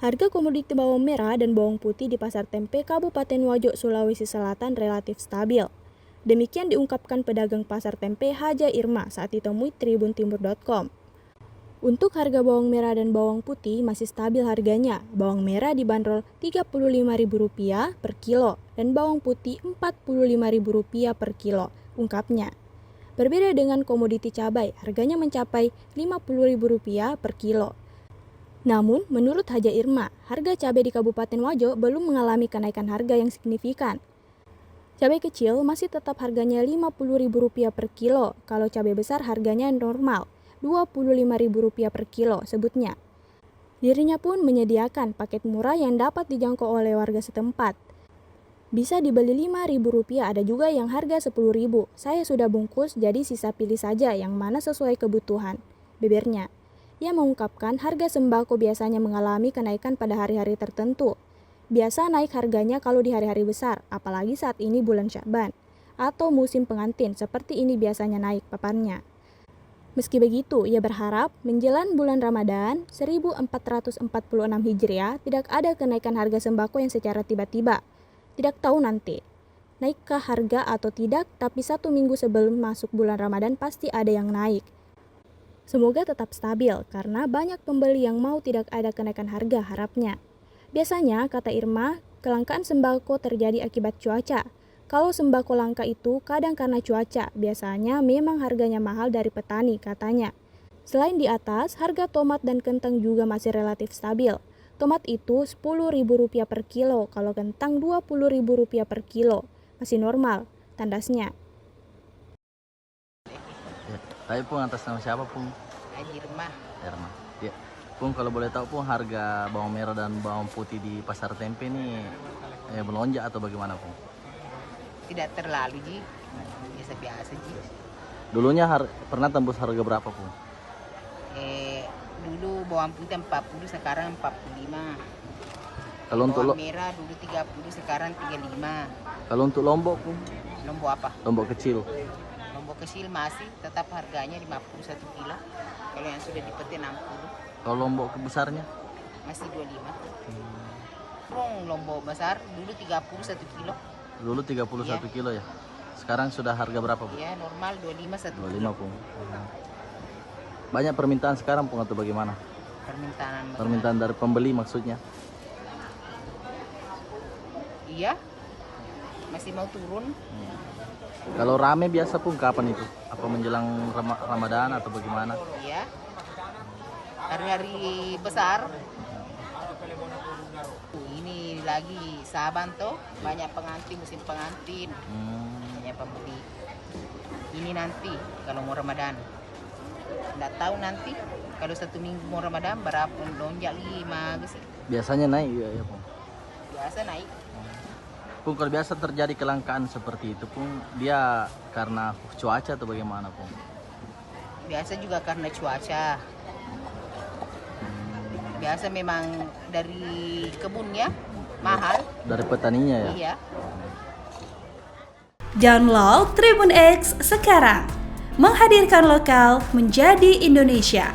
Harga komoditi bawang merah dan bawang putih di Pasar Tempe Kabupaten Wajo, Sulawesi Selatan relatif stabil. Demikian diungkapkan pedagang Pasar Tempe Haja Irma saat ditemui tribuntimur.com. Untuk harga bawang merah dan bawang putih masih stabil harganya. Bawang merah dibanderol Rp35.000 per kilo dan bawang putih Rp45.000 per kilo, ungkapnya. Berbeda dengan komoditi cabai, harganya mencapai Rp50.000 per kilo. Namun, menurut Haja Irma, harga cabai di Kabupaten Wajo belum mengalami kenaikan harga yang signifikan. Cabai kecil masih tetap harganya Rp50.000 per kilo, kalau cabai besar harganya normal, Rp25.000 per kilo, sebutnya. Dirinya pun menyediakan paket murah yang dapat dijangkau oleh warga setempat. Bisa dibeli Rp5.000, ada juga yang harga Rp10.000. Saya sudah bungkus, jadi sisa pilih saja yang mana sesuai kebutuhan, bebernya. Ia mengungkapkan harga sembako biasanya mengalami kenaikan pada hari-hari tertentu. Biasa naik harganya kalau di hari-hari besar, apalagi saat ini bulan Sya'ban, atau musim pengantin, seperti ini biasanya naik, paparnya. Meski begitu, ia berharap menjelang bulan Ramadan 1446 Hijriah tidak ada kenaikan harga sembako yang secara tiba-tiba. Tidak tahu nanti naikkah harga atau tidak, tapi 1 minggu sebelum masuk bulan Ramadan pasti ada yang naik. Semoga tetap stabil, karena banyak pembeli yang mau tidak ada kenaikan harga, harapnya. Biasanya, kata Irma, kelangkaan sembako terjadi akibat cuaca. Kalau sembako langka itu kadang karena cuaca, biasanya memang harganya mahal dari petani, katanya. Selain di atas, harga tomat dan kentang juga masih relatif stabil. Tomat itu Rp10.000 per kilo, kalau kentang Rp20.000 per kilo. Masih normal, tandasnya. Tapi Pung, atas nama siapa Pung? Irma. Irma. Ya. Pung, kalau boleh tahu Pung, harga bawang merah dan bawang putih di Pasar Tempe ini melonjak atau bagaimana Pung? Tidak terlalu Ji, biasa-biasa Ji. Dulunya pernah tembus harga berapa Pung? Dulu bawang putih 40, sekarang 45. Kalau untuk bawang merah dulu 30, sekarang 35. Kalau untuk Lombok Pung? Lombok apa? Lombok kecil. Lombok kecil masih tetap harganya 51 kilo. Kalau yang sudah dipetik 60. Kalau Lombok besarnya? Masih 25. Lombok besar dulu 31 kilo. Dulu 31 kilo ya? Sekarang sudah harga berapa Pung? Ya normal 25 1 25 Pung. Banyak permintaan sekarang Pung atau bagaimana? Permintaan dari pembeli maksudnya? Iya. Masih mau turun. Kalau rame biasa Pung kapan itu? Apa menjelang Ramadan atau bagaimana? Iya. Hari-hari besar. Ini lagi Saban tuh, banyak pengantin, musim pengantin. Banyak pembeli. Ini nanti kalau mau Ramadan. Nggak tahu nanti kalau 1 minggu mau Ramadan berapa lonjak lagi sih. Biasanya naik ya Pung? Biasa naik. Pung, kalau biasa terjadi kelangkaan seperti itu Pung, dia karena cuaca atau bagaimana Pung? Biasa juga karena cuaca. Biasa memang dari kebunnya mahal. Dari petaninya ya? Iya. Download Tribun X sekarang. Menghadirkan lokal menjadi Indonesia.